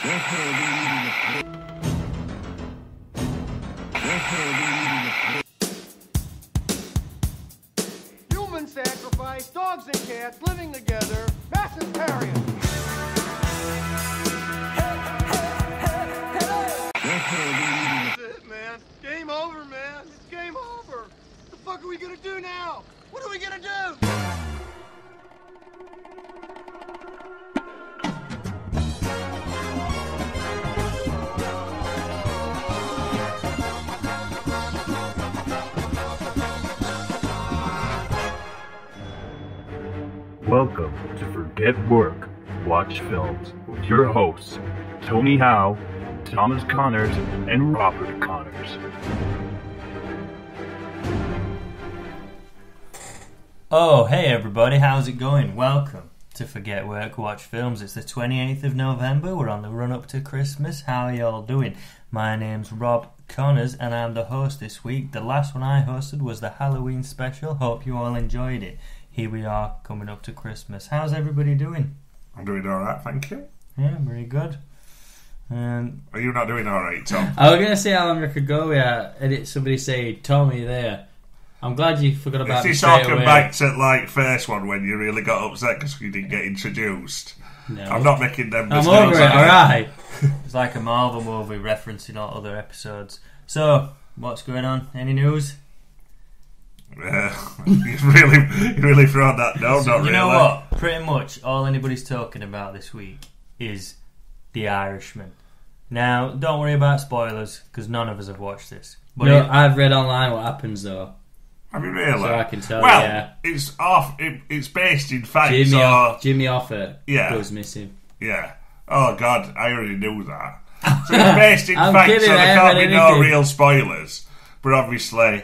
Human sacrifice, dogs and cats living together, mass hysteria. That's it, man. Game over, man. It's game over. What the fuck are we gonna do now? What are we gonna do? Welcome to Forget Work, Watch Films with your hosts, Tony Howe, Thomas Connors, and Robert Connors. Oh, hey everybody, how's it going? Welcome to Forget Work, Watch Films. It's the 28th of November, we're on the run up to Christmas. How are y'all doing? My name's Rob Connors and I'm the host this week. The last one I hosted was the Halloween special. Hope you all enjoyed it. Here we are, coming up to Christmas. How's everybody doing? I'm doing alright, thank you. Yeah, very good. Are you not doing alright, Tom? I was going to say how long I could go with somebody say, Tommy there. I'm glad you forgot about me straight away. If you're talking back to like first one when you really got upset because you didn't get introduced. No. I'm not making them mistakes. I'm over it, alright. It's like a Marvel movie referencing all other episodes. So, what's going on? Any news? You really thrown that down, not really. You know what? Pretty much all anybody's talking about this week is The Irishman. Now, don't worry about spoilers, because none of us have watched this. But no, I've read online what happens, though. Have you really? So I can tell well, you, yeah. It's based in fact. Jimmy Offa goes missing. Yeah. Oh, God, I already knew that. So it's based in fact, kidding, so there can't be no real spoilers. But obviously...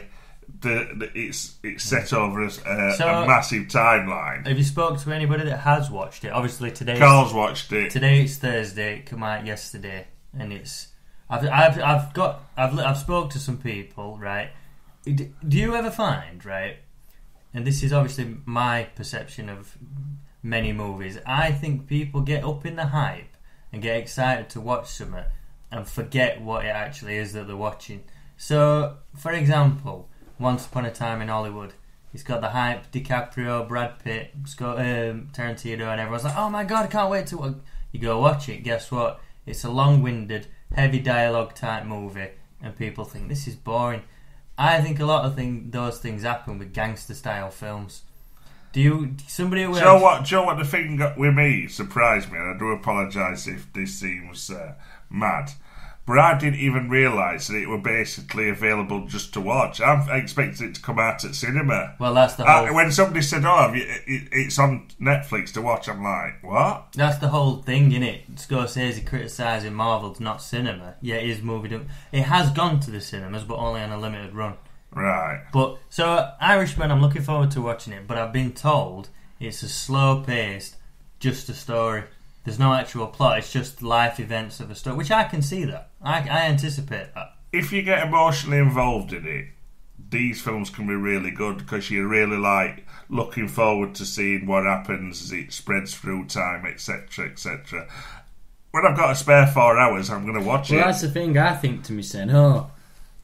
It's set over a massive timeline. Have you spoke to anybody that has watched it? Obviously today. Carl's watched it. Today it's Thursday. It came out yesterday, and it's. I've spoke to some people, right? Do you ever find, right? And this is obviously my perception of many movies. I think people get up in the hype and get excited to watch something and forget what it actually is that they're watching. So, for example. Once Upon a Time in Hollywood. It's got the hype, DiCaprio, Brad Pitt, Tarantino, and everyone's like, oh my god, I can't wait to watch. You go watch it, guess what? It's a long-winded, heavy dialogue type movie, and people think this is boring. I think a lot of those things happen with gangster-style films. Somebody aware? Joe, what the thing with me surprised me, and I do apologise if this seems mad. But I didn't even realise that it were basically available just to watch. I expected it to come out at cinema. Well, that's the whole... when somebody said, it's on Netflix to watch, I'm like, what? That's the whole thing, innit? Scorsese criticising Marvel, not cinema. Yeah, it is movie. It has gone to the cinemas, but only on a limited run. Right. But so, Irishman, I'm looking forward to watching it, but I've been told it's a slow-paced, just a story. There's no actual plot, it's just life events of a story, which I can see that. I anticipate that. If you get emotionally involved in it, these films can be really good because you're really like looking forward to seeing what happens as it spreads through time, etc, etc. When I've got a spare 4 hours, I'm going to watch it. Well, that's the thing I think to me saying, when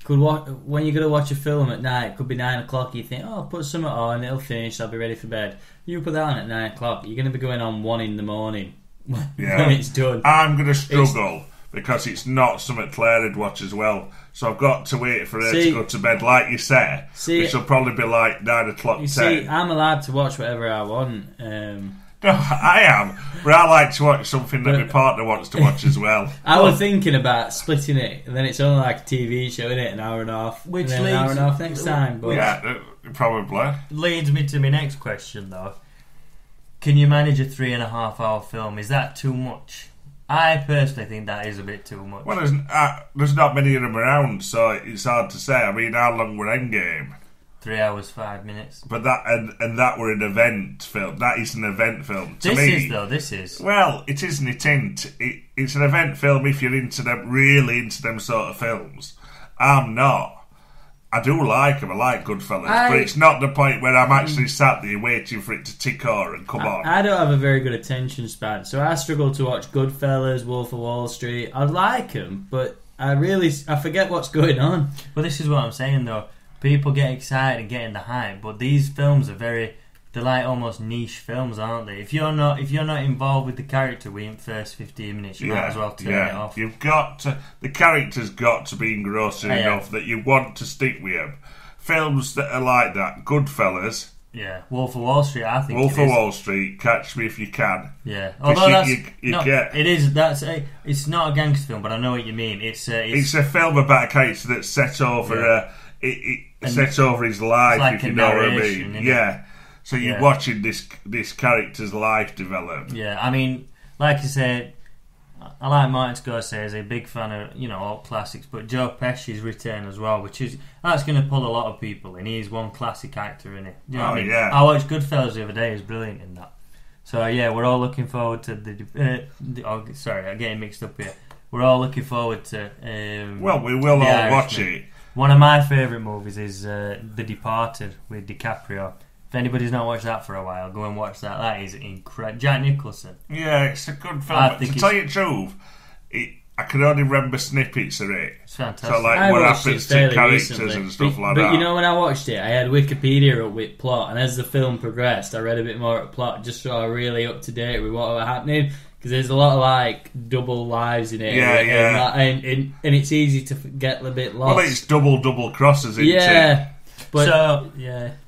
you're going to watch a film at night, it could be 9 o'clock, you think, put something on, it'll finish, I'll be ready for bed. You put that on at 9 o'clock, you're going to be going on 1 in the morning. When it's done. I'm going to struggle because it's not something Claire would watch as well. So I've got to wait for her to go to bed, like you said, which will probably be like 9 o'clock, 10. See, I'm allowed to watch whatever I want. No, I am. But I like to watch something that my partner wants to watch as well. I was thinking about splitting it, and then it's only like a TV show, innit? An hour and a half. Which and then an hour and a half next time. But yeah, probably. Leads me to my next question, though. Can you manage a 3.5 hour film? Is that too much? I personally think that is a bit too much. Well, there's not many of them around, so it's hard to say. I mean, how long were Endgame? 3 hours, 5 minutes. But that and that were an event film. That is an event film. This is. Well, it is an intent. It's an event film if you're really into them sort of films. I'm not. I do like them. I like Goodfellas, but it's not the point where I'm actually sat there waiting for it to tick over and come on. I don't have a very good attention span, so I struggle to watch Goodfellas, Wolf of Wall Street. I like them, but I forget what's going on. Well, this is what I'm saying though. People get excited and get in the hype, but these films are they're like almost niche films, aren't they? If you're not involved with the character within the first 15 minutes, you might as well turn it off. You've got to, the character's got to be engrossing enough that you want to stick with them. Films that are like that, Goodfellas. Yeah, Wolf of Wall Street. I think Wolf of Wall Street. Catch Me If You Can. Yeah, although it's not a gangster film, but I know what you mean. It's a film about a character that's set over set over his life, like if you know what I mean. Yeah. So you're watching this character's life develop. Yeah, I mean, like I said, I like Martin Scorsese, a big fan of all classics, but Joe Pesci's return as well, that's going to pull a lot of people in. He's one classic actor in it. You know what I mean? Yeah. I watched Goodfellas the other day; he's brilliant in that. So yeah, we're all looking forward to sorry, I'm getting mixed up here. We're all looking forward to. Well, we will all Irishman. watch it. One of my favourite movies is The Departed with DiCaprio. If anybody's not watched that for a while, go and watch that. That is incredible. Jack Nicholson. Yeah, it's a good film. To tell you the truth, I can only remember snippets of it. It's fantastic. So, like, what happens to characters recently, and stuff like that. But you know, when I watched it, I had Wikipedia up with plot, and as the film progressed, I read a bit more at plot, just so I was really up to date with what was happening. Because there's a lot of like double lives in it, and it's easy to get a bit lost. Well, it's double crosses, isn't it? Yeah, but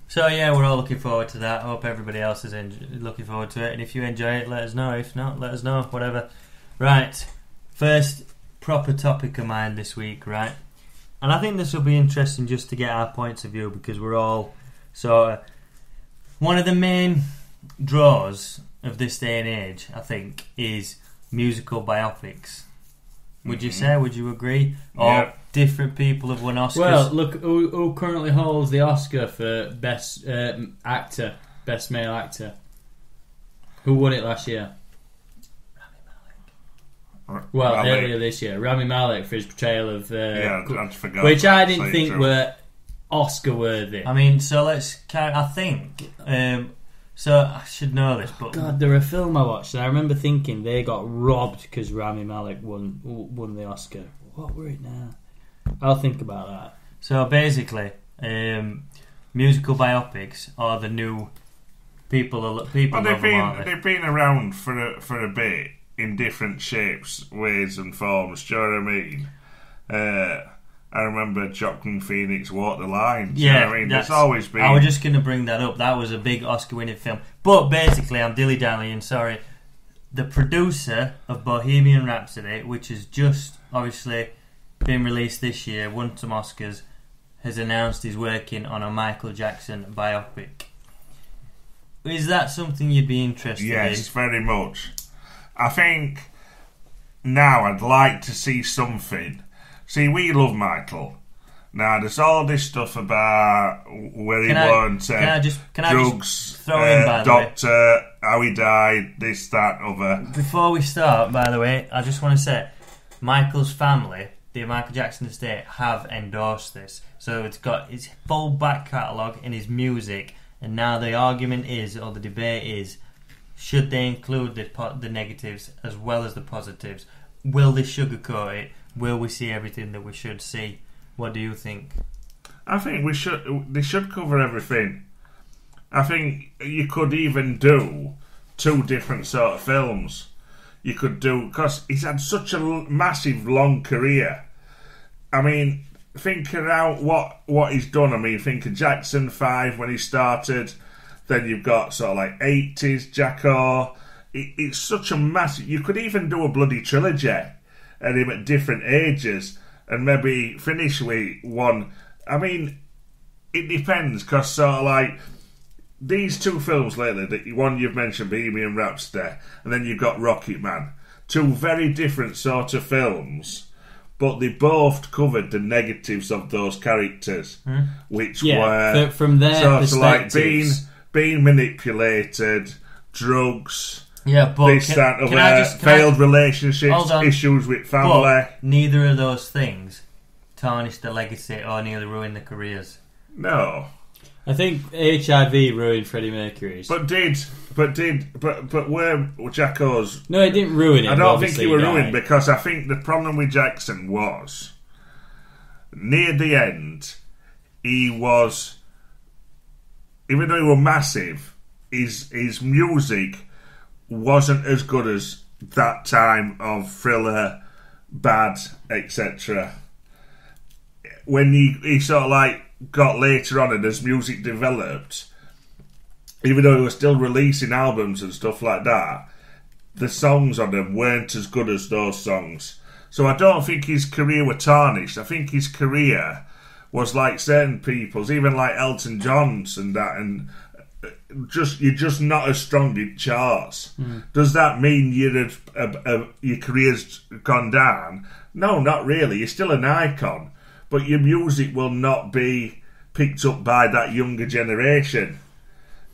So yeah, we're all looking forward to that. I hope everybody else is looking forward to it. And if you enjoy it, let us know. If not, let us know. Whatever. Right. First proper topic of mine this week, right? And I think this will be interesting just to get our points of view, because we're all one of the main draws of this day and age, I think, is musical biopics. Would you say? Would you agree? Or different people have won Oscars? Well, look, who currently holds the Oscar for best actor, best male actor? Who won it last year? Well, earlier this year, Rami Malek for his portrayal of I forgot, which I didn't think were Oscar worthy. I mean, so let's carry. I think. So I should know this, but God, there was a film I watched, and I remember thinking they got robbed because Rami Malek won the Oscar. What were it now? I'll think about that. So basically, musical biopics are the new people. Well, they've been around for a bit in different shapes, ways, and forms. Do you know what I mean? I remember Joaquin Phoenix Walk the Line. You know what I mean? There's always been. I was just going to bring that up. That was a big Oscar-winning film. But basically, I'm dilly-dallying. Sorry. The producer of Bohemian Rhapsody, which has just obviously been released this year, won some Oscars, has announced he's working on a Michael Jackson biopic. Is that something you'd be interested in? Yes, very much. I think now I'd like to see something. See, we love Michael. Now, there's all this stuff about where he went, drugs, throw in, by doctor, how he died, this, that, other. Before we start, by the way, I just want to say, Michael's family, the Michael Jackson estate, have endorsed this. So it's got his full back catalogue and his music, and now the argument is, or the debate is, should they include the negatives as well as the positives? Will they sugarcoat it? Will we see everything that we should see? What do you think? I think they should cover everything. I think you could even do two different sort of films. You could do, because he's had such a massive, long career. I mean, think around what he's done. I mean, think of Jackson 5 when he started. Then you've got sort of like 80s, Jacko. It's such a massive... You could even do a bloody trilogy and him at different ages and maybe finish with one. I mean, it depends, because sort of like these two films lately, the one you've mentioned, Bohemian Rhapsody, and then you've got Rocket Man, two very different sort of films, but they both covered the negatives of those characters, which were from their sort of like being manipulated, drugs... Yeah, but failed relationships, issues with family. But neither of those things tarnish the legacy or nearly ruin their careers? No. I think HIV ruined Freddie Mercury's. But where Jacko's... No, it didn't ruin it. I don't think he was ruined, because I think the problem with Jackson was, near the end, he was, even though he was massive, his music wasn't as good as that time of Thriller, Bad, etc. When he sort of like got later on and as music developed, even though he was still releasing albums and stuff like that, the songs on them weren't as good as those songs. So I don't think his career was tarnished. I think his career was like certain people's, even like Elton John's and that, and you're just not as strong in charts. Does that mean your career's gone down? No, not really. You're still an icon, but your music will not be picked up by that younger generation.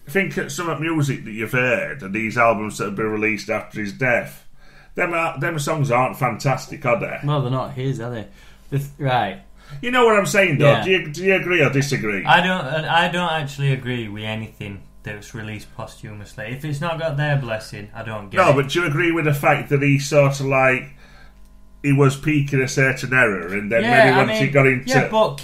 Think of some of the music that you've heard and these albums that have been released after his death. Them songs aren't fantastic, are they? Well, they're not his, are they? Right. You know what I'm saying, though? Yeah. Do you agree or disagree? I don't actually agree with anything that's released posthumously. If it's not got their blessing, I don't get it. No, but do you agree with the fact that he sort of like, he was peaking a certain era, and then maybe once he got into... Yeah, but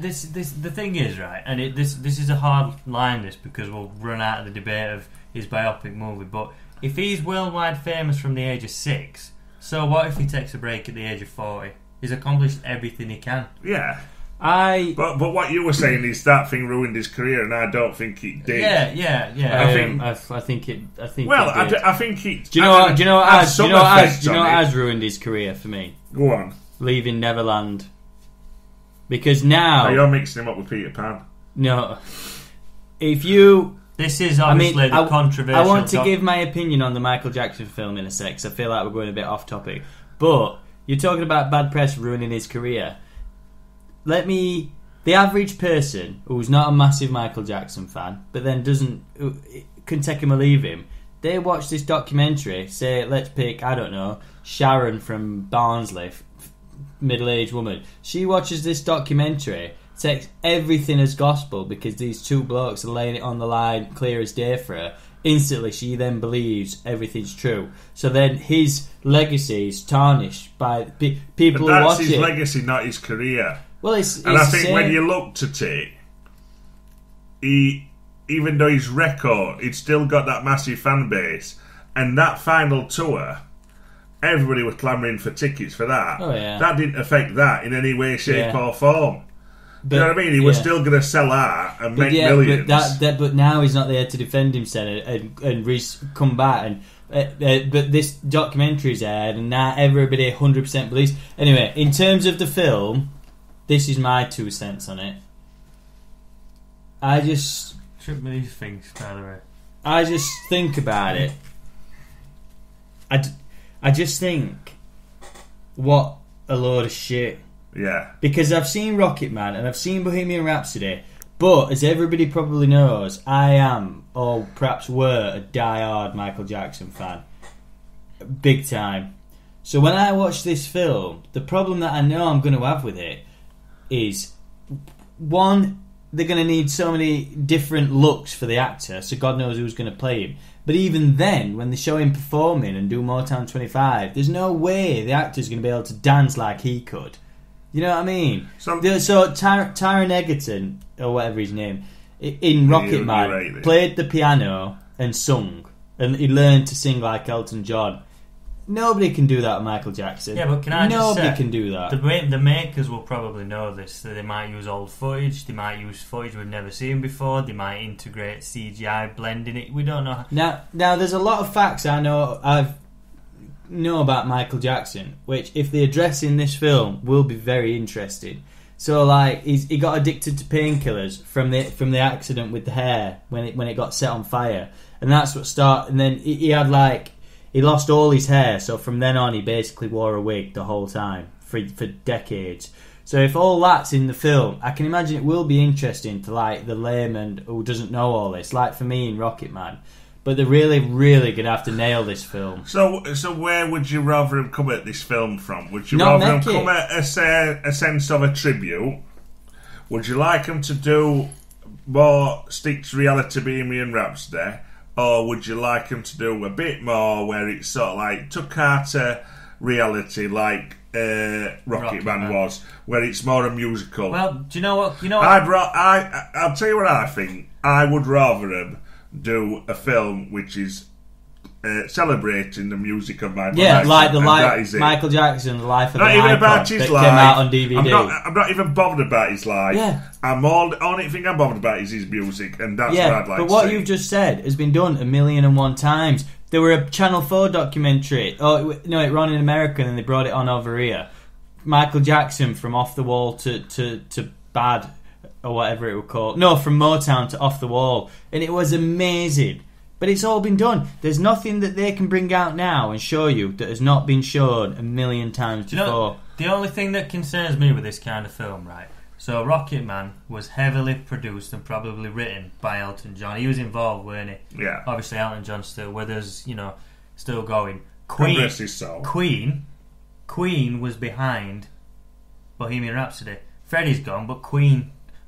this the thing is, right, and this is a hard line, this, because we'll run out of the debate of his biopic movie, but if he's worldwide famous from the age of 6, so what if he takes a break at the age of 40? He's accomplished everything he can. Yeah. But what you were saying is that thing ruined his career, and I don't think it did. Yeah. I think it. Well, it did. I think it. Do you know what has ruined his career for me? Go on. Leaving Neverland. Because now you're mixing him up with Peter Pan. No. If you... This is obviously the controversial... I want to give my opinion on the Michael Jackson film in a sec, 'cause I feel like we're going a bit off topic. But you're talking about bad press ruining his career. The average person who's not a massive Michael Jackson fan, but then can take him or leave him, they watch this documentary, say, let's pick, I don't know, Sharon from Barnsley, middle-aged woman. She watches this documentary, takes everything as gospel because these two blokes are laying it on the line clear as day for her. Instantly, she then believes everything's true. So then his legacy is tarnished by people who watch it. That's his legacy, not his career. Well, it's I think when you looked at it, even though his record, he'd still got that massive fan base, and that final tour, everybody was clamouring for tickets for that. Oh, yeah. That didn't affect that in any way, shape or form. Do you know what I mean? He was still going to sell out and make millions. But now he's not there to defend himself and come back. And but this documentary's aired, and now everybody 100% believes. Anyway, in terms of the film, this is my 2 cents on it. I just... Trip me these things, by the way. I just think about it. I just think, what a load of shit. Yeah. Because I've seen Rocket Man and I've seen Bohemian Rhapsody, but as everybody probably knows, I am, or perhaps were, a die-hard Michael Jackson fan. Big time. So when I watch this film, the problem that I know I'm going to have with it is, one, they're going to need so many different looks for the actor, so God knows who's going to play him. But even then, when they show him performing and do Motown 25, there's no way the actor's going to be able to dance like he could. You know what I mean? So Taron Egerton, or whatever his name, in Rocket Man, played the piano and sung, and he learned to sing like Elton John. Nobody can do that with Michael Jackson. Yeah, but can I just say, nobody can do that. The makers will probably know this. So they might use old footage. They might use footage we've never seen before. They might integrate CGI, blending it. We don't know. Now, there's a lot of facts I know about Michael Jackson, which, if they address in this film, will be very interesting. So, like, he got addicted to painkillers from the accident with the hair when it got set on fire, and that's what started. And then he had he lost all his hair, so from then on he basically wore a wig the whole time for decades. So if all that's in the film, I can imagine it will be interesting to the layman who doesn't know all this, like for me in Rocket Man. but they're really, really going to have to nail this film. So where would you rather him come at this film from? Would you Not rather him make come it. at a sense of a tribute? Would you like him to do more stick to reality Bohemian Rhapsody? Or would you like him to do a bit more where it's sort of like took out a reality like Rocket Man was, where it's more a musical? Well, do you know what? I'll tell you what I think. I would rather him do a film which is celebrating the music of Michael Jackson. Like the that is it. Michael Jackson, The Life of Not an even Icon, about his that life. came out on DVD. I'm not even bothered about his life. Yeah. Only thing I'm bothered about is his music, and that's what I'd like but to what see. you've just said has been done 1,000,001 times. There were a Channel 4 documentary. Oh no, it ran in America, and they brought it on over here. Michael Jackson from Off the Wall to Bad, or whatever it was called. No, from Motown to Off the Wall, and it was amazing. But it's all been done. There's nothing that they can bring out now and show you that has not been shown 1,000,000 times before. Know, the only thing that concerns me with this kind of film, right? So Rocket Man was heavily produced and probably written by Elton John. He was involved, weren't he? Yeah. Obviously, Elton John's still with us, still going. God rest his soul. Queen was behind Bohemian Rhapsody. Freddie's gone, but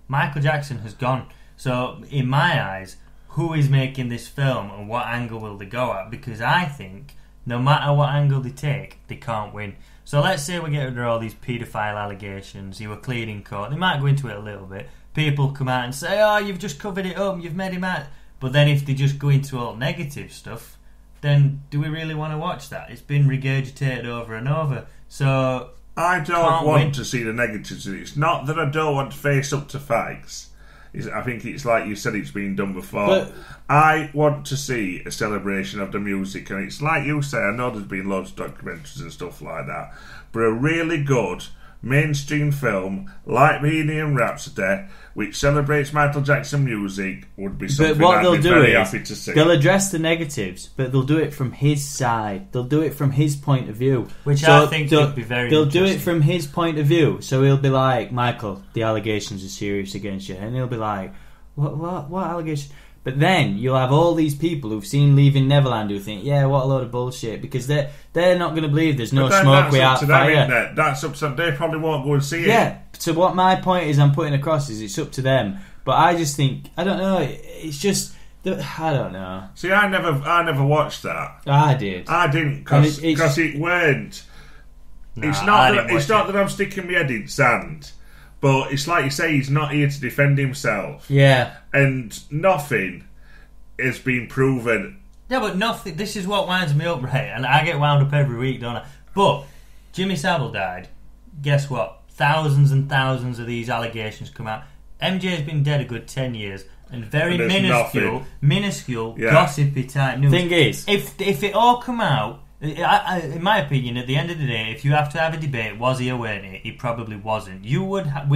Michael Jackson has gone. So, in my eyes, who is making this film and what angle will they go at? Because I think no matter what angle they take, they can't win. So let's say we get rid of all these paedophile allegations, you were clean in court. They might go into it a little bit. People come out and say, oh, you've just covered it up, you've made him out. But then if they just go into all negative stuff, then do we really want to watch that? It's been regurgitated over and over. So I don't want to see the negatives in it. It's not that I don't want to face up to facts. I think it's like you said, it's been done before. But I want to see a celebration of the music, and it's like you say, I know there's been loads of documentaries and stuff like that, but a really good mainstream film like Bohemian Rhapsody, which celebrates Michael Jackson music, would be something what I'd they'll be do very is happy to see. they'll address the negatives, but they'll do it from his side. They'll do it from his point of view, which I think would be very They'll do it interesting. from his point of view, so he'll be like, Michael, the allegations are serious against you, and he'll be like, what allegation? But then you'll have all these people who've seen Leaving Neverland who think, yeah, what a load of bullshit, because they're not going to believe there's no smoke without fire. That's up to them. They probably won't go and see it. Yeah, so what my point is I'm putting across is it's up to them. But I just think, I don't know, it's just, I don't know. See, I never watched that. I did. I didn't, because it weren't. It's not that I'm sticking my head in sand, but it's like you say, he's not here to defend himself. Yeah. And nothing has been proven. Yeah, but nothing. This is what winds me up, right? And I get wound up every week, don't I? But Jimmy Savile died. Guess what? Thousands and thousands of these allegations come out. MJ's been dead a good 10 years, and very minuscule, gossipy type news. Thing is, if it all come out, in my opinion, at the end of the day, if you have to have a debate, was he or weren't he? He probably wasn't. We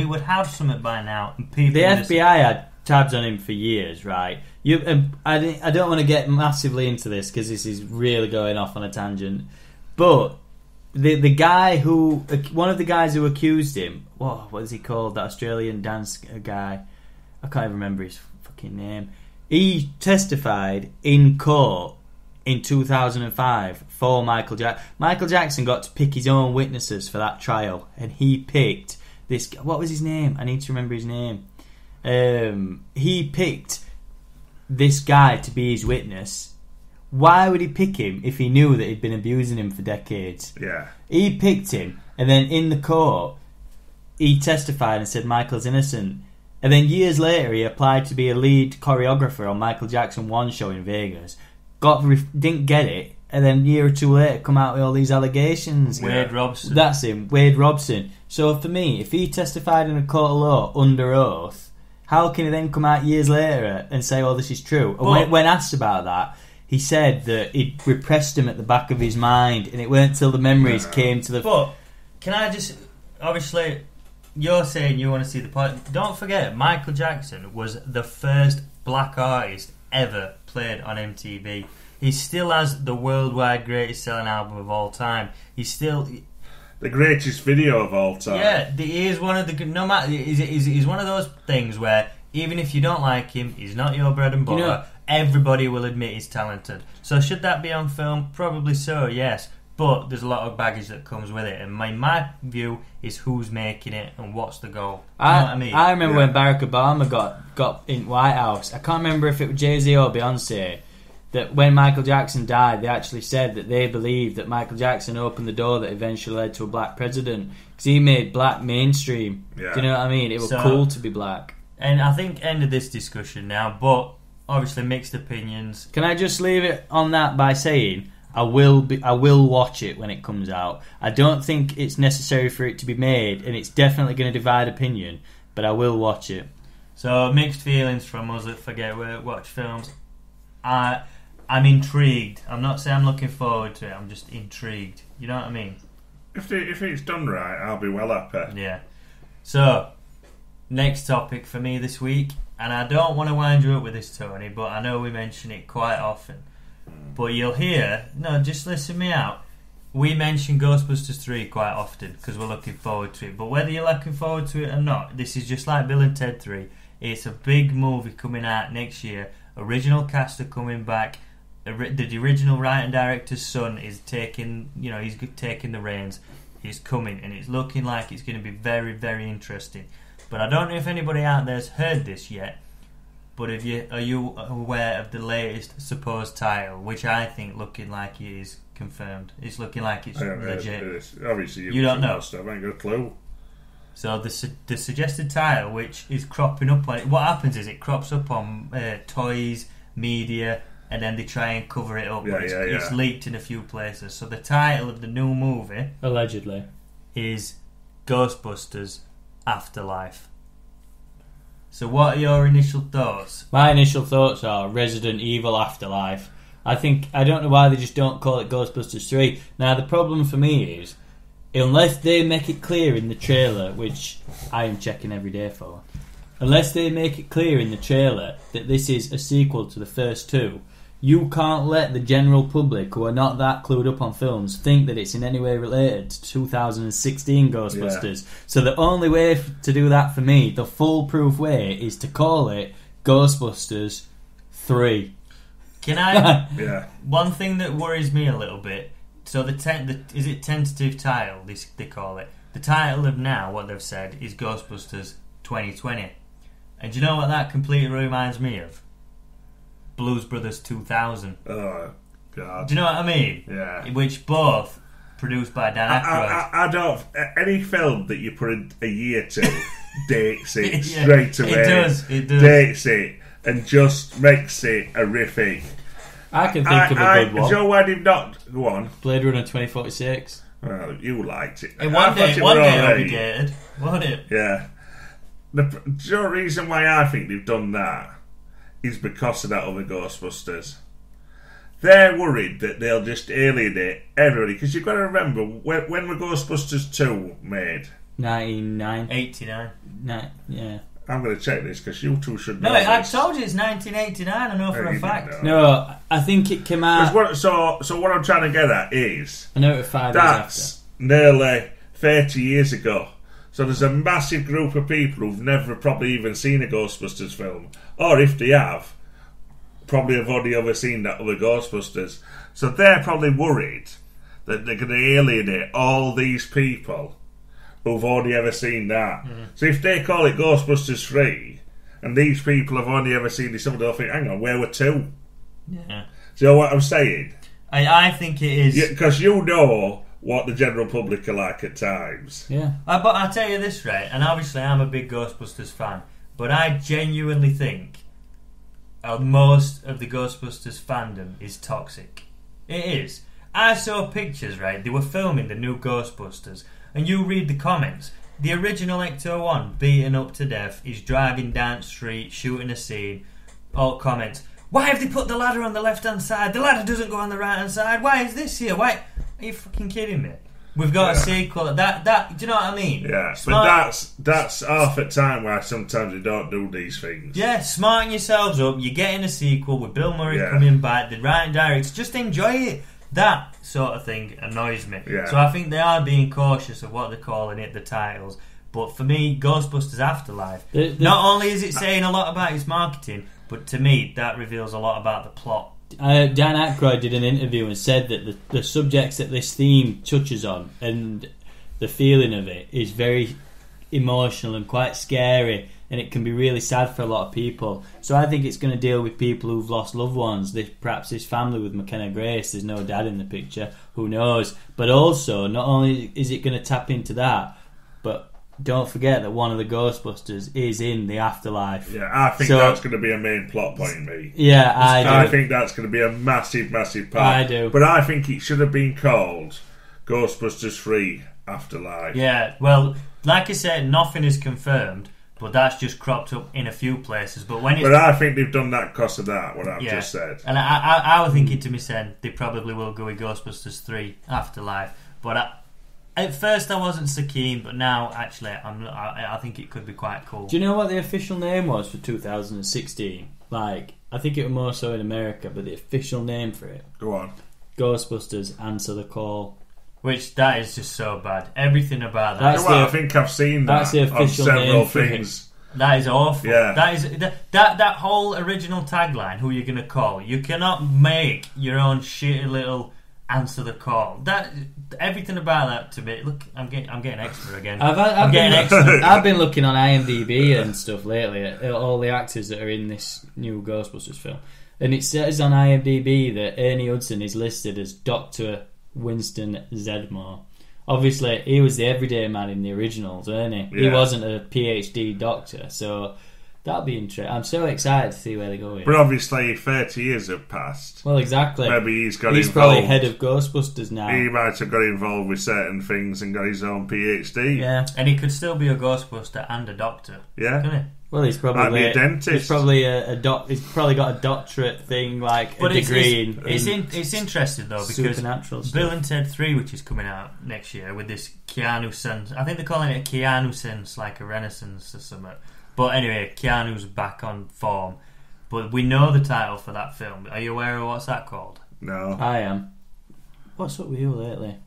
would have something by now. And people. The FBI had tabs on him for years, right? I don't want to get massively into this because this is really going off on a tangent. But the guy one of the guys who accused him, what is he called? That Australian dance guy. I can't even remember his fucking name. He testified in court in 2005 for Michael Jackson. Michael Jackson got to pick his own witnesses for that trial, and he picked this. What was his name? I need to remember his name. He picked this guy to be his witness. Why would he pick him if he knew that he'd been abusing him for decades? Yeah. He picked him, and then in the court, he testified and said Michael's innocent. And then years later, he applied to be a lead choreographer on Michael Jackson 1 show in Vegas. Didn't get it, and then a year or two later, come out with all these allegations. Wade Robson. That's him, Wade Robson. So for me, if he testified in a court of law under oath, how can he then come out years later and say, "Oh, this is true"? And when asked about that, he said that it repressed him at the back of his mind, and it weren't until the memories came to the. But can I just obviously, you're saying you want to see the point. Don't forget, Michael Jackson was the first black artist ever played on MTV. He still has the worldwide greatest selling album of all time. He's still the greatest video of all time. Yeah, he is one of the he's one of those things where even if you don't like him, he's not your bread and butter. everybody will admit he's talented. So should that be on film? Probably so, yes. But there's a lot of baggage that comes with it, and my view is who's making it and what's the goal. Do you know what I mean? I remember when Barack Obama got in White House. I can't remember if it was Jay-Z or Beyonce. That when Michael Jackson died, they actually said that they believed that Michael Jackson opened the door that eventually led to a black president, because he made black mainstream. Yeah. Do you know what I mean? It was cool to be black. And I think end of this discussion now, but obviously mixed opinions. Can I just leave it on that by saying I will watch it when it comes out. I don't think it's necessary for it to be made, and it's definitely going to divide opinion, but I will watch it. So mixed feelings from us that forget we watch films. I'm intrigued. I'm not saying I'm looking forward to it. I'm just intrigued. You know what I mean? If it's done right, I'll be well happy. Yeah. So, next topic for me this week, and I don't want to wind you up with this, Tony, but I know we mention it quite often. But you'll hear... No, just listen me out. We mention Ghostbusters 3 quite often because we're looking forward to it. But whether you're looking forward to it or not, this is just like Bill and Ted 3. It's a big movie coming out next year. Original cast are coming back. The original writer and director's son is taking the reins. He's coming, and it's looking like it's going to be very, very interesting. But I don't know if anybody out there's heard this yet. But are you aware of the latest supposed title, which I think looking like it is confirmed? It's looking like it's legit. Obviously, you don't know. Stuff. I ain't got a clue. So the suggested title, which is cropping up on it, what happens is it crops up on toys, media, and then they try and cover it up. It's leaked in a few places. So the title of the new movie, allegedly, is Ghostbusters Afterlife. So what are your initial thoughts? My initial thoughts are Resident Evil Afterlife. I don't know why they just don't call it Ghostbusters 3. Now the problem for me is, unless they make it clear in the trailer, which I am checking every day for, unless they make it clear in the trailer that this is a sequel to the first two, you can't let the general public who are not that clued up on films think that it's in any way related to 2016 Ghostbusters. Yeah. So the only way to do that for me, the foolproof way, is to call it Ghostbusters 3. Can I? Yeah. One thing that worries me a little bit. So is it tentative title? They call it. The title of now, what they've said, is Ghostbusters 2020. And do you know what that completely reminds me of? Blues Brothers 2000. Oh, God. Do you know what I mean? Yeah. Which both produced by Dan Aykroyd. I don't... Any film that you put a year to dates it straight away. It does. Dates it and just makes it horrific. I can think of a good one. Joe, why did not... Go on. Blade Runner 2046. Well, you liked it. One day it'll be dated. Won't it? Yeah. The reason why I think they've done that is because of that other Ghostbusters. They're worried that they'll just alienate everybody, because you've got to remember, when were Ghostbusters 2 made? 89. Yeah. I'm going to check this, because you two should know. No, I told you it's 1989, I know for a fact. No, I think it came out... So what I'm trying to get at is... I know it 5 years after. That's nearly 30 years ago. So there's a massive group of people who've never probably even seen a Ghostbusters film. Or if they have, probably have only ever seen that other Ghostbusters. So they're probably worried that they're going to alienate all these people who've only ever seen that. Mm. So if they call it Ghostbusters 3, and these people have only ever seen this, they'll think, hang on, where were 2? Yeah. Do you know what I'm saying? I think it is... Because you know what the general public are like at times. Yeah. But I'll tell you this, right, and obviously I'm a big Ghostbusters fan, but I genuinely think most of the Ghostbusters fandom is toxic. It is. I saw pictures, right, they were filming the new Ghostbusters, and you read the comments. The original Ecto-1, beaten up to death, is driving down the street, shooting a scene. All comments, why have they put the ladder on the left-hand side? The ladder doesn't go on the right-hand side. Why is this here? Why... Are you fucking kidding me? We've got a sequel. That do you know what I mean? Yeah, but that's half the time why sometimes they don't do these things. Yeah, smarten yourselves up. You're getting a sequel with Bill Murray coming back, the writing directs. Just enjoy it. That sort of thing annoys me. Yeah. So I think they are being cautious of what they're calling it, the titles. But for me, Ghostbusters Afterlife, not only is it saying a lot about its marketing, but But to me, that reveals a lot about the plot. Dan Aykroyd did an interview and said that the subjects that this theme touches on and the feeling of it is very emotional and quite scary, and it can be really sad for a lot of people. So I think it's going to deal with people who've lost loved ones. Perhaps this family with McKenna Grace, there's no dad in the picture, who knows. But also, not only is it going to tap into that, but don't forget that one of the Ghostbusters is in the afterlife. Yeah, I think that's going to be a main plot point, me. Yeah, I do. I think that's going to be a massive, massive part. I do. But I think it should have been called Ghostbusters 3 Afterlife. Yeah, well, like I said, nothing is confirmed, but that's just cropped up in a few places. But I think they've done that because of that, what I've just said. And I was thinking to myself, they probably will go with Ghostbusters 3 Afterlife. But at first I wasn't so keen, but now actually I think it could be quite cool. Do you know what the official name was for 2016? Like, I think it was more so in America, but the official name for it, go on, Ghostbusters Answer the Call. Which, that is just so bad. Everything about that. I think I've seen that. That's the official on several name for things. That is awful. Yeah. That is that whole original tagline. Who you're going to call? You cannot make your own shitty little answer the call. That everything about that to me. Look, I'm getting extra again. I'm getting extra. I've been looking on IMDb and stuff lately at all the actors that are in this new Ghostbusters film, and it says on IMDb that Ernie Hudson is listed as Dr. Winston Zedmore. Obviously, he was the everyday man in the originals, wasn't he? Yeah. He wasn't a PhD doctor, so that'll be interesting. I'm so excited to see where they go. But obviously, 30 years have passed. Well, exactly. Maybe he's probably head of Ghostbusters now. He might have got involved with certain things and got his own PhD. Yeah, and he could still be a Ghostbuster and a doctor. Yeah. Couldn't he? Well, he's probably might be a dentist. He's probably He's probably got a doctorate thing, like a degree. It's interesting though because supernatural stuff. Bill and Ted 3, which is coming out next year with this Keanu Sen. I think they're calling it a Keanu Sense, like a Renaissance or something. But anyway, Keanu's back on form. But we know the title for that film. Are you aware of what's that called? No, I am. What's up with you lately?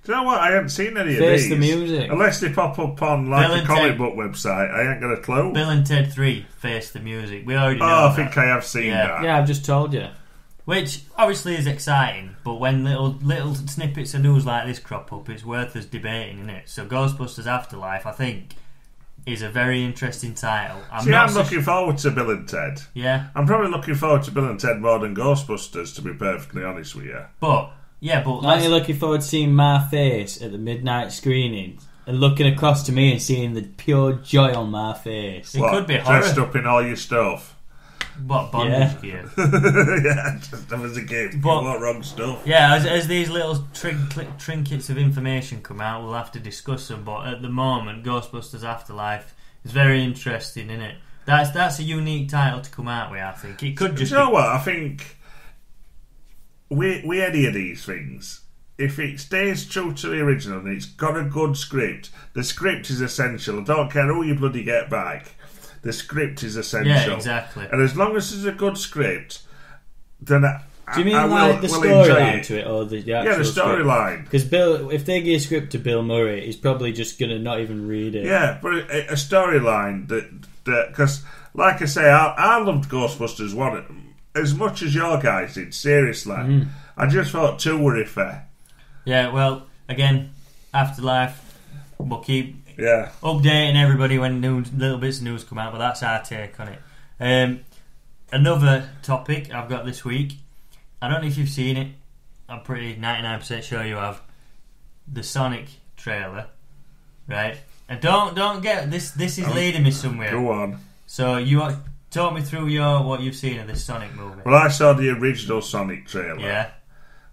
Do you know what? I haven't seen any Face of these. the Music. Unless they pop up on like a comic book website, I ain't got a clue. Bill and Ted 3, Face the Music. We already know I that. think I have seen that. Yeah, I've just told you. Which obviously is exciting, but when little snippets of news like this crop up, it's worth us debating, isn't it? So Ghostbusters Afterlife, I think, is a very interesting title. I'm looking forward to Bill and Ted. Yeah. I'm probably looking forward to Bill and Ted more than Ghostbusters, to be perfectly honest with you. But aren't you looking forward to seeing my face at the midnight screening and looking across to me and seeing the pure joy on my face? It could be horror. Dressed up in all your stuff. What, bondage gear? Yeah, just as a gift. But, what wrong stuff? Yeah, as these little trinkets of information come out, we'll have to discuss them. But at the moment, Ghostbusters Afterlife is very interesting, isn't it? That's a unique title to come out with, I think. It could just. You know what? I think with any of these things, if it stays true to the original and it's got a good script, the script is essential. I don't care who you bloody get back. The script is essential. Yeah, exactly. And as long as there's a good script, then do you mean I like will the enjoy storyline it. to it, or the actual the storyline? Because Bill, if they give a script to Bill Murray, he's probably just gonna not even read it. Yeah, but a storyline that because, like I say, I loved Ghostbusters 1 as much as your guys did. Seriously, I just thought 2 were iffy. Yeah, well, again, Afterlife, we'll keep updating everybody when little bits of news come out, but that's our take on it. Another topic I've got this week, I don't know if you've seen it, I'm pretty 99% sure you have, the Sonic trailer, right? And don't get this is leading me somewhere. Go on. So you talk me through what you've seen of this Sonic movie. Well, I saw the original Sonic trailer. Yeah.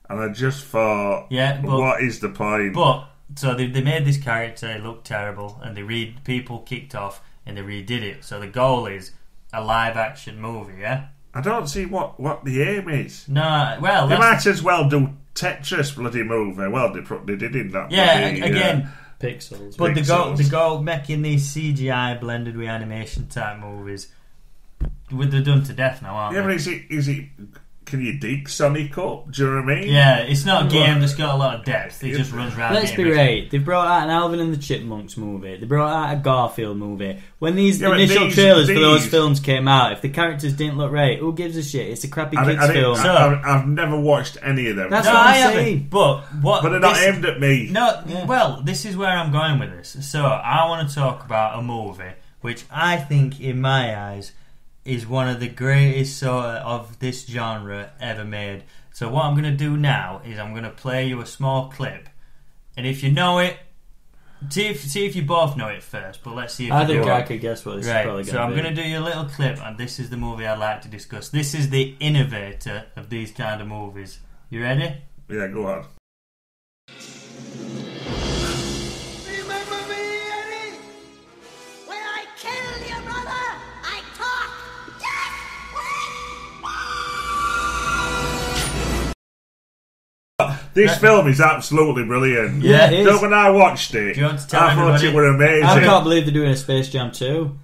And I just thought, but what is the point? But so they made this character, it looked terrible, and people kicked off and they redid it. So the goal is a live action movie, yeah? I don't see what the aim is. No, well, they might as well do Tetris bloody movie. Well, they did in that. Yeah, again, pixels. But the goal making these CGI blended with animation type movies, they're done to death now, aren't they? Yeah, but is it can you dig Sonic up? Do you know what I mean? Yeah, it's not a game that's got a lot of depth. It just runs around. Let's be right. They brought out an Alvin and the Chipmunks movie. They brought out a Garfield movie. When these initial trailers for those films came out, if the characters didn't look right, who gives a shit? It's a crappy kids film. I've never watched any of them. That's what I'm saying. But they're not aimed at me. No, well, this is where I'm going with this. So I want to talk about a movie which I think, in my eyes, is one of the greatest sort of this genre ever made. So what I'm going to do now is I'm going to play you a small clip, and if you know it, see if you both know it first. But let's see if I think I could guess what this is probably going to be. So I'm going to do you a little clip, and this is the movie I'd like to discuss. This is the innovator of these kind of movies. You ready? Yeah, go on. Remember me, Eddie? When I killed your brother, I talk. This film is absolutely brilliant. Yeah, it is. So when I watched it, Do you want to tell I thought everybody? it were amazing. I can't believe they're doing a Space Jam 2.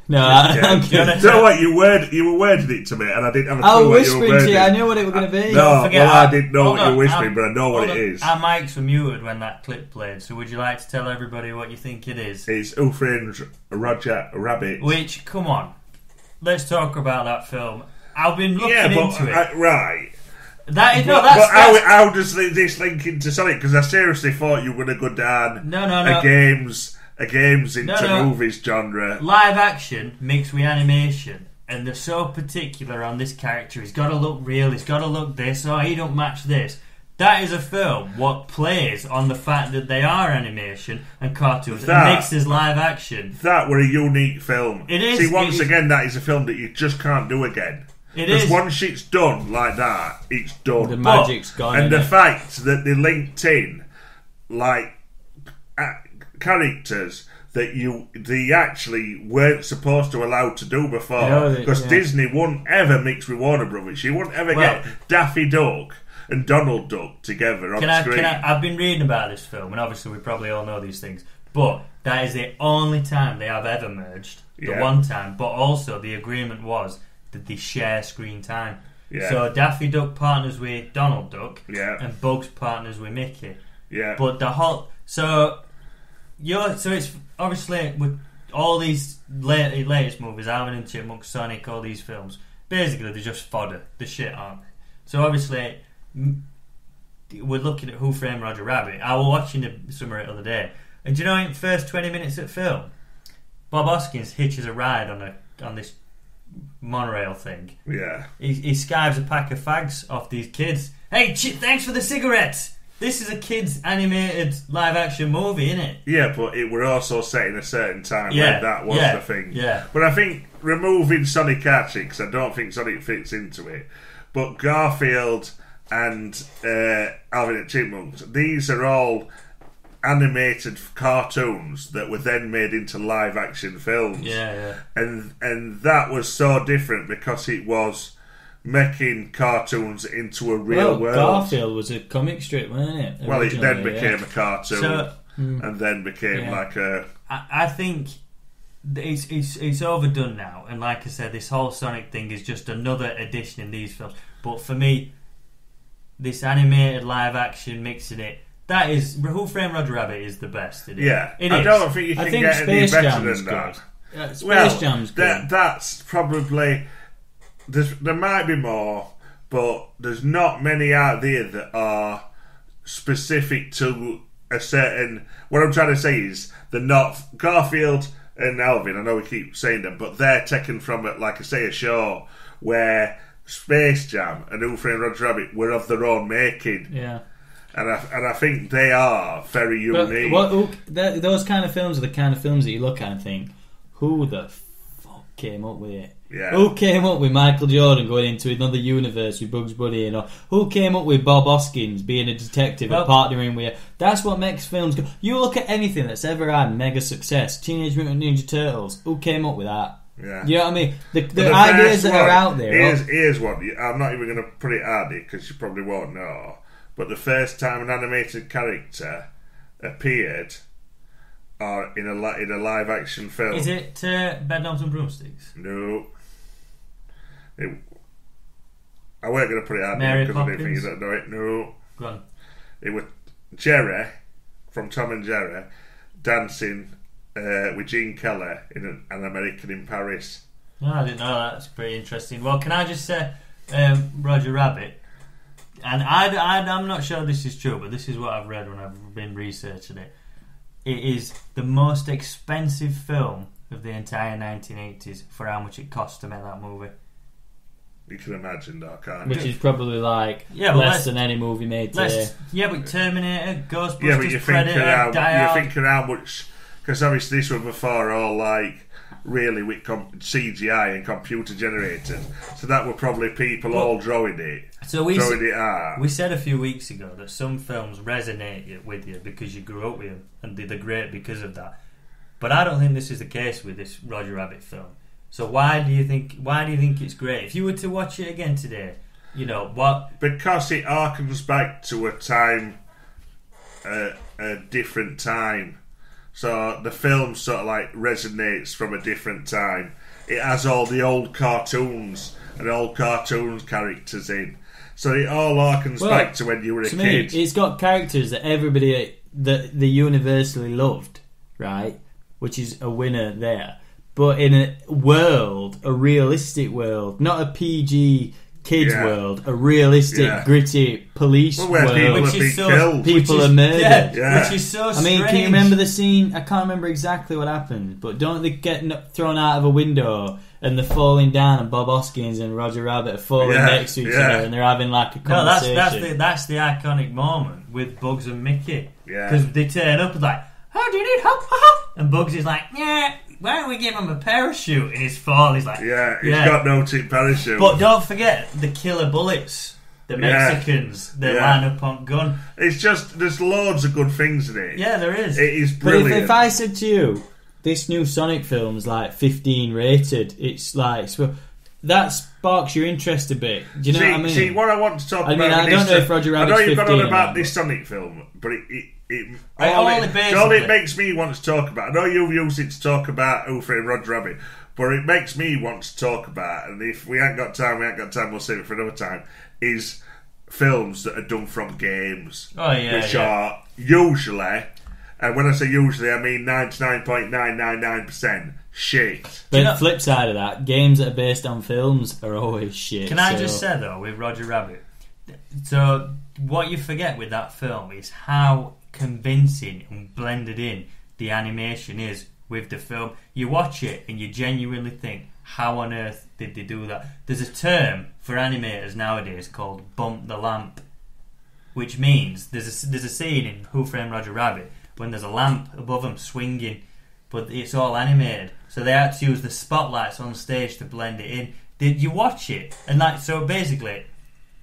No, I'm kidding. So what, you were worded it to me, and I didn't have a clue I was what you were whispering to wording. you. I knew what it was going to be. No, forget, well, I didn't know hold what you on, were whispering, but I know what it is. Our mics were muted when that clip played, so would you like to tell everybody what you think it is? It's Who Framed Roger Rabbit. Which, come on, let's talk about that film. I've been looking into it. Right. That's How does this link into Sonic? Because I seriously thought you were going to go down a games into movies genre. Live action mixed with animation, and they're so particular on this character. He's got to look real. He's got to look this. Oh, he don't match this. That is a film what plays on the fact that they are animation and cartoons and mixes live action. That were a unique film. It is. See, once again, that is a film that you just can't do again. Because once it's done like that, it's done. The magic's gone. And the fact that they linked in like characters that they actually weren't supposed to allow to do before, because Disney wouldn't ever mix with Warner Brothers. You wouldn't ever get Daffy Duck and Donald Duck together on screen. I've been reading about this film, and obviously we probably all know these things, but that is the only time they have ever merged. The one time, but also the agreement was that they share screen time. So Daffy Duck partners with Donald Duck, and Bugs partners with Mickey. But the whole so it's obviously with all these latest movies, Alvin and Chipmunks, Sonic, all these films, basically they're just fodder, the shit, aren't they? So obviously we're looking at Who Framed Roger Rabbit. I was watching some of it the other day, and do you know in the first 20 minutes of film, Bob Hoskins hitches a ride on this monorail thing. He skives a pack of fags off these kids. Hey, thanks for the cigarettes. This is a kids animated live action movie, isn't it? Yeah, but it were also set in a certain time when that was the thing. Yeah. But I think removing Sonic Archie, because I don't think Sonic fits into it, but Garfield and Alvin and Chipmunks, these are all animated cartoons that were then made into live action films. And that was so different because it was making cartoons into a real world. Garfield was a comic strip, wasn't it? Well, it then became a cartoon, and then became like a. I think it's overdone now, and like I said, this whole Sonic thing is just another addition in these films. But for me, this animated live action mixing it. That is, Who Framed Roger Rabbit is the best. It is. I don't think you can get any better than that. Space Jam's good. That's probably. There might be more, but there's not many out there that are specific to a certain. What I'm trying to say is they're not Garfield and Alvin. I know we keep saying them, but they're taken from like I say, a show where Space Jam and Who Framed Roger Rabbit were of their own making. And I think they are very unique. Those kind of films are the kind of films that you look at and think, who the fuck came up with it? Who came up with Michael Jordan going into another universe with Bugs Bunny? Who came up with Bob Hoskins being a detective and partnering with? That's what makes films go. You look at anything that's ever had mega success. Teenage Mutant Ninja Turtles. Who came up with that? You know what I mean? The ideas that are out there. Here's one. I'm not even going to put it out there because you probably won't know. But the first time an animated character appeared in a live action film. Is it Bedknobs and Broomsticks? No. I weren't going to put it out Mary there because I didn't think Poppins? you don't know it. No. Go on. It was Jerry from Tom and Jerry dancing with Gene Kelly in an American in Paris. No, I didn't know that. That's pretty interesting. Well, can I just say, Roger Rabbit, and I'm not sure this is true, but this is what I've read when I've been researching it. It is the most expensive film of the entire 1980s for how much it cost to make that movie. You can imagine that, can't Which you? is probably like Yeah, but less than any movie made today. Yeah, but Terminator, Ghostbusters, Yeah, but you Predator, Die Hard. think how much... Because obviously this was before all, like, really with CGI and computer generated. So that were probably people all drawing it. So drawing it out. we said a few weeks ago that some films resonate with you because you grew up with them and they're great because of that. But I don't think this is the case with this Roger Rabbit film. So why do you think it's great? If you were to watch it again today, you know what? Because it harkens back to a time, a different time. So the film sort of like resonates from a different time. It has all the old cartoons and old cartoons characters in. So it all harkens back to when you were a kid. It's got characters that everybody that they universally loved, right? Which is a winner there. But in a world, a realistic world, not a PG kids world, a realistic, gritty police where world. people Which have been is so- killed. People are murdered. Yeah. Which is so I strange. mean, can you remember the scene? I can't remember exactly what happened, but don't they get thrown out of a window and they're falling down, and Bob Hoskins and Roger Rabbit are falling next to each other, and they're having like a No, conversation. that's the iconic moment with Bugs and Mickey. Yeah. Because they turn up and like, how do you need help? And Bugs is like, yeah, why don't we give him a parachute? And he's fall. He's like, He's got no parachute. But don't forget the killer bullets. The Mexicans, they line up on gun. It's just, there's loads of good things in it. Yeah, there is. It is But brilliant. if I said to you, this new Sonic film's like 15 rated, it's like that sparks your interest a bit. Do you know what I mean? See, what I want to talk about. I don't know if Roger Rabbit's I know you've got 15 on about or this Sonic film, but it basically- all it makes me want to talk about. I know you've used it to talk about Who Framed Roger Rabbit, but it makes me want to talk about, and if we ain't got time, we'll save it for another time, is films that are done from games. Oh, yeah, which yeah. are usually, and when I say usually, I mean 99.999% shit. But the flip side of that, games that are based on films are always shit. Can I just say though, with Roger Rabbit, so what you forget with that film is how convincing and blended in the animation is with the film. You watch it and you genuinely think, how on earth did they do that? There's a term for animators nowadays called bump the lamp, which means there's a scene in Who Framed Roger Rabbit when there's a lamp above them swinging, but it's all animated, so they had to use the spotlights on stage to blend it in. Did you watch it? And so basically,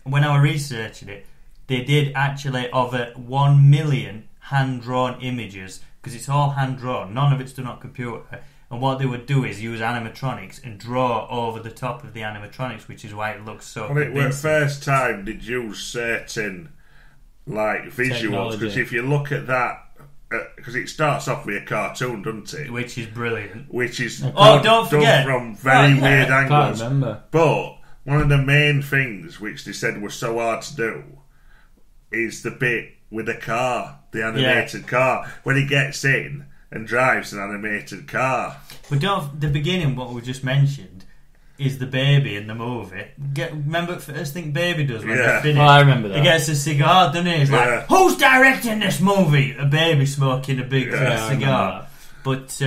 when I was researching it, they did actually over 1 million hand-drawn images, because it's all hand-drawn, none of it's done on computer. And what they would do is use animatronics and draw over the top of the animatronics, which is why it looks so Well, it was convincing. first time they'd use certain like visuals, Technology. because if you look at that, because it starts off with a cartoon, doesn't it? Which is brilliant. Which is don't forget. done from very weird I can't angles. remember. But one of the main things which they said was so hard to do is the bit with the car, the animated car, when he gets in and drives an animated car. But the beginning, what we just mentioned, is the baby in the movie. Remember, first thing baby does when they're finished? Oh, I remember that. He gets a cigar, doesn't he? He's Yeah. like, who's directing this movie? A baby smoking a big I remember cigar. that. But Do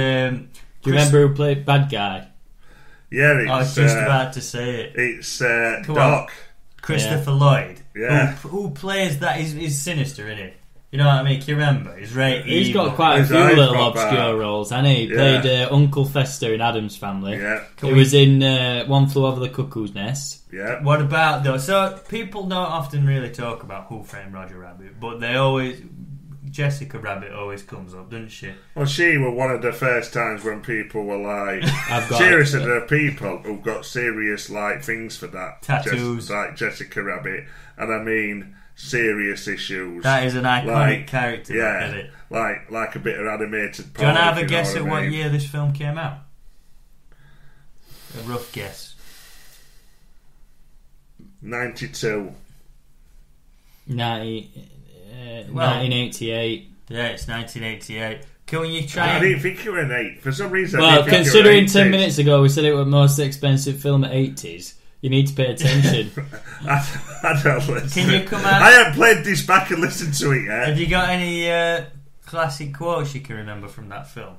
you remember who played bad guy? Yeah, it's, I was just about to say it. It's Come Doc. Christopher Lloyd. Yeah. Who plays that? He's sinister, isn't he? You know what I mean? Can you remember? He's right. He's evil. got quite a His few eyes little got obscure bad. roles, hasn't he? He played Uncle Fester in Addams Family. Yeah, He was in One Flew Over the Cuckoo's Nest. yeah. What about though? So people don't often really talk about Who Framed Roger Rabbit, but they always. Jessica Rabbit always comes up, doesn't she? Well, she was one of the first times when people were like, I've got seriously, there are people who've got serious like things for that. Tattoos. Like Jessica Rabbit. And I mean, serious issues. That is an iconic Like, character, yeah, isn't it? like a bit of animated Do you want to have a porn, if guess know at I what mean. year this film came out? A rough guess. 92. 1988. Yeah, it's 1988. Can you try? I didn't think you were an 8. For some reason, I Well, didn't think you were considering an 10 80s. minutes ago we said it was the most expensive film at 80s, you need to pay attention. I don't listen. Can you come out? I haven't played this back and listened to it yet. Have you got any classic quotes you can remember from that film?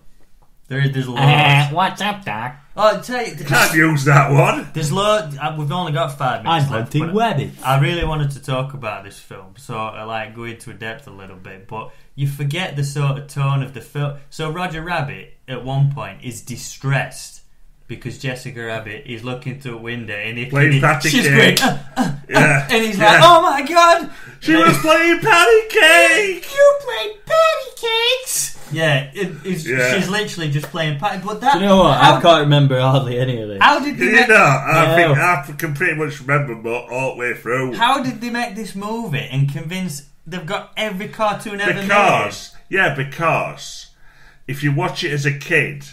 There's loads. What's up, Doc? Oh, I'll tell you, Can't use that one. there's loads. We've only got 5 I'm minutes left. hunting but Webby. I really wanted to talk about this film, so I like go into depth a little bit. But you forget the sort of tone of the film. So Roger Rabbit at one point is distressed because Jessica Rabbit is looking through a window and Playing patty she's cake. going, Yeah. and he's like, "Oh my god, She was playing patty cake. you played patty cakes." Yeah, Yeah. she's literally just playing patty. But that, You know what? How, I can't remember hardly any of it. how did they You make, know, I No. think I can pretty much remember all the way through. How did they make this movie and convince they've got every cartoon ever made? Because if you watch it as a kid,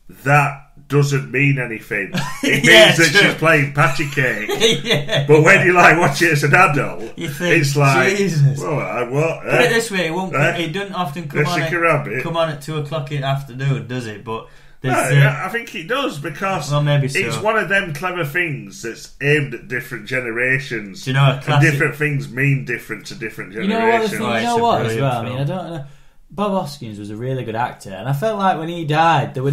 that doesn't mean anything. It Yeah, means that true. she's playing patty cake. Yeah. But when you watch it as an adult, You think, it's like, Jesus. well, what? Put it this way, it won't. Eh? It doesn't often come on. Jessica Rabbit. Come on at 2:00 in the afternoon, does it? But No, there's, I think it does because Well, maybe so. it's one of them clever things that's aimed at different generations. Do you know a and classic? different things mean different to different You generations. know what? The thing, Right, you know it's a what as brilliant well. I mean, film. I don't know. Bob Hoskins was a really good actor, and I felt like when he died, there were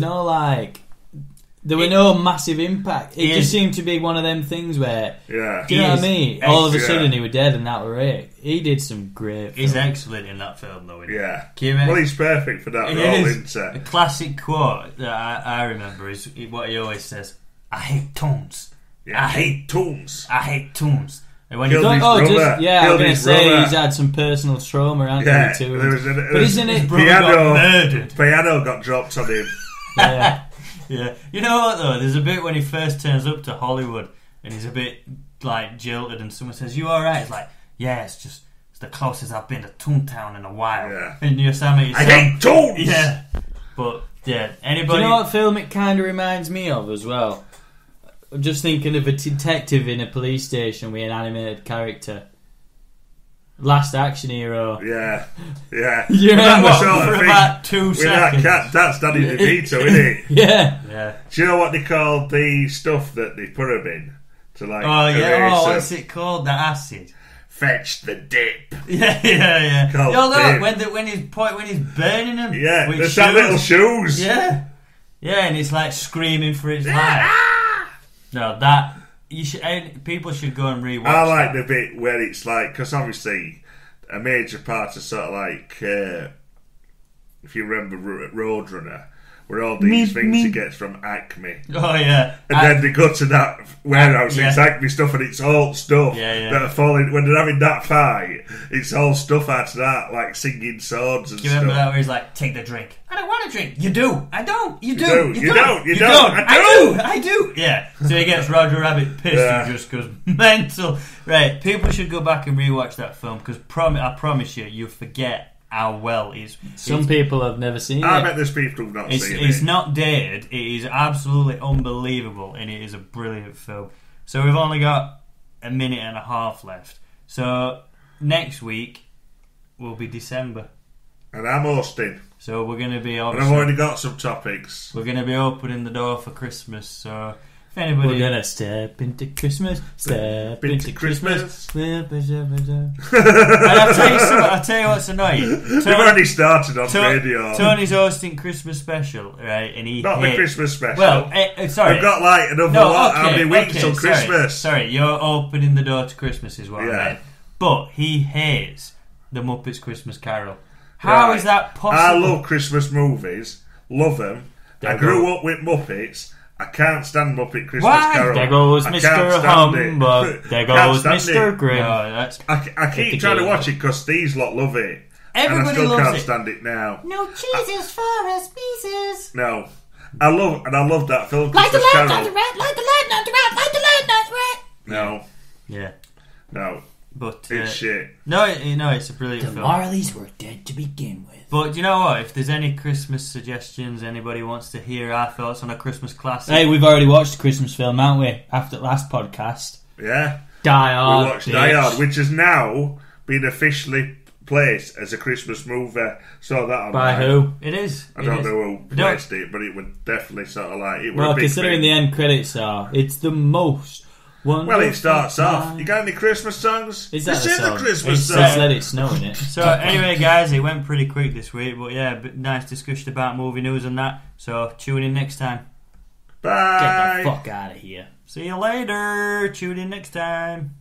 no massive impact. It He just is- seemed to be one of them things where, Yeah. do you know what I mean? All of a yeah. sudden he was dead, and that were it. He did some great. He's films. excellent in that film, though. Isn't he? Yeah. Can you remember? Well, he's perfect for that It role, is. isn't A he? classic quote that I remember is what he always says: "I hate tunes. Yeah. I hate tunes. I hate tunes." And when Killed you his Oh, brother. just yeah, I was Killed going to his say brother. he's had some personal trauma, hasn't Yeah. he? Too. There was But isn't it? brother got murdered. Piano got dropped on him. Yeah. Yeah, you know what though? There's a bit when he first turns up to Hollywood and he's a bit like jilted, and someone says, "You all right?" It's like, "Yeah, it's the closest I've been to Toontown in a while." Yeah. And you're saying, I hate tunes. Yeah, but yeah, Do anybody? you know what film it kind of reminds me of as well? I'm just thinking of a detective in a police station with an animated character. Last Action Hero. Yeah. Yeah. You But that remember was sort of for thing about 2 with that seconds. cat, that's Danny DeVito, isn't it? Yeah. Yeah. Do you know what they call the stuff that they put him in? To like Oh yeah. erase Oh, them? what's it called? The acid. Fetch the dip. Yeah. Called Yo, dip. look, when he's burning them. Yeah, with there's that little shoes. Yeah, and it's like screaming for its life. Ah! No, that people should go and rewatch. I like that. the bit where it's like, because obviously a major part of sort of like, if you remember Roadrunner, where all these things he gets from Acme. Oh yeah, And then they go to that warehouse, Yeah. it's Acme stuff, and it's all stuff Yeah. that are falling. When they're having that fight, it's all stuff out of that, like singing swords and Do you remember stuff. that where he's like, "Take the drink." I don't want a drink. You do. I don't. You do. do. You don't. I do. Yeah. So he gets Roger Rabbit pissed Yeah. and just goes mental. Right. People should go back and rewatch that film because I promise you forget how well it's. Some people have never seen I it. bet there's people who've not seen It's it. not dated. It is absolutely unbelievable, and it is a brilliant film. So we've only got a minute and a half left. So next week will be December. And I'm hosting. So we're going to be And I've obviously, already got some topics. we're going to be opening the door for Christmas. So if anybody, We're gonna step into Christmas, step into Christmas. Step into- and I'll tell you what's annoying. We've already started on radio. Tony's hosting Christmas special, right? And he Not the hates- Christmas special. Well, sorry. I've got like another how many weeks till Christmas? Sorry, you're opening the door to Christmas is what I Yeah. meant. But he hates the Muppets Christmas Carol. How is that possible? I love Christmas movies. Love them. I There grew go. up with Muppets. I can't stand Muppet Christmas Why? Carol. There goes I Mr. can't stand Humbug. it. There Can't goes stand Mr. it. Grim. No, that's I keep the trying to game. watch it because these lot love it. everybody and I still loves can't it. stand it now. No cheeses for us, pieces. No. I love that film Light the Christmas light, not Carol. the rat, light the light, not the rat, light the light, not the rat. No. Yeah, No. but It's shit. no, it's a brilliant film. Marleys were dead to begin with. But you know what? If there's any Christmas suggestions, anybody wants to hear our thoughts on a Christmas classic, Hey, we've already watched the Christmas film, haven't we? After the last podcast. Yeah. Die Hard. We watched bitch. Die Hard, which has now been officially placed as a Christmas movie. Saw that online. By who? It is. I don't know who placed it, but it was definitely sort of like... It was Well, a big considering thing. the end credits are, it's the most wonderful. Well, it starts off. time. You got any Christmas songs? Is that This the is song? a Christmas It song. says Let It Snow in it. So anyway, guys, it went pretty quick this week, but yeah, nice discussion about movie news and that. So tune in next time. Bye. Get the fuck out of here. See you later. Tune in next time.